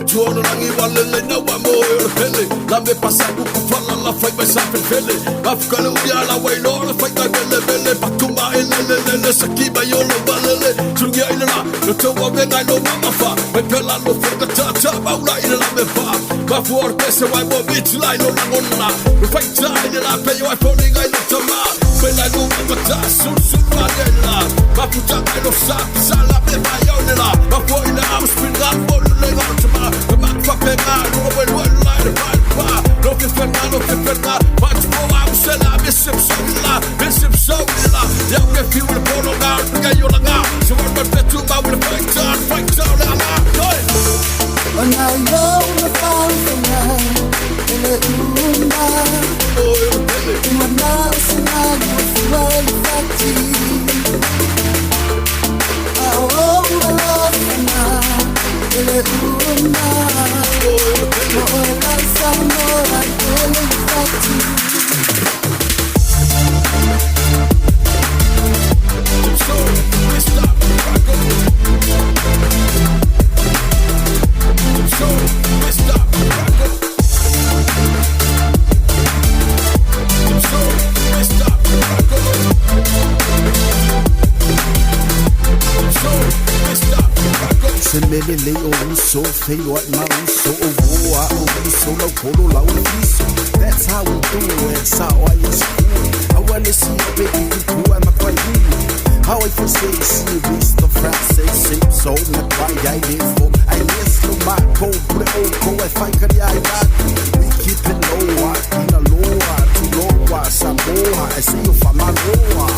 Tuono lang iwalele na wa mo e pele la me pasa ku fala la fai mai sa pele afkale udia la wai lo la fai ka bele bele patuma ele sakiba yo lo balele tungia ina la no to wa venga no mama fa me pela lo fuka ta ba ula ina la me fa ma forte se wai mo bit la no la gonna no fai ta ina la pe yo ai poni ga no tama pela no ma ta su ma della ma puta ga no sa la me va yo la ma fo ina am spingal bol le ga tama ma fa pega no well line pa no che ferma faccio a usela mi Zipso la ya che più il polo ga che io la ga se vuoi per tu ma vuoi fight down la when I know the fall from now in the una my mouth and I was well fatty I want the love now in the una oh that's so more I feel fatty Semelele so fei what my so voa so no kolo la uliso. That's how we do it. So I is cool. I wanna see you baby you cool and my quite cool. How I can say see Mr Franco so me quite I live for. I miss no my cold pre I find can I got. We keep it low in a lower to lower Samoa. I see you from my lower.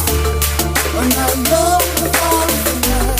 And I know the fall from now.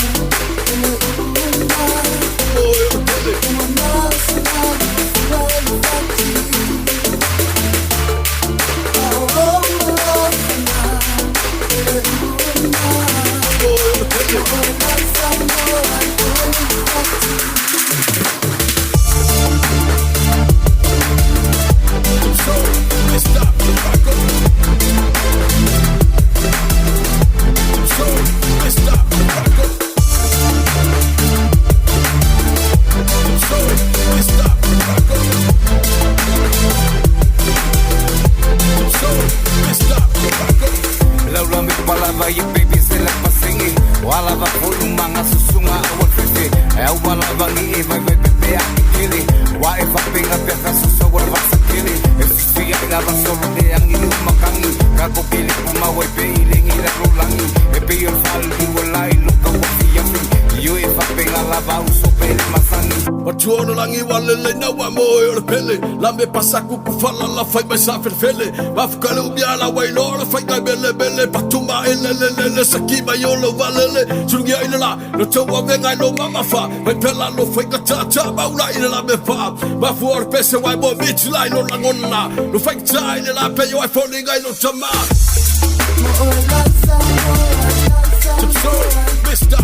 Tuono lang iwalele na wa mo e pele la me pasa ku fala la fai mai sa fele afkale udia la wai lo la fai ka bele patuma ele sakiba yo lo valele tungia ina la no to wa venga no mama fa me pela lo fai ka ta ba ula ina la me fa ma forte se wai mo bit la no la gonna no fai ta ina la pe yo ai poni ga no tama Zipso Mr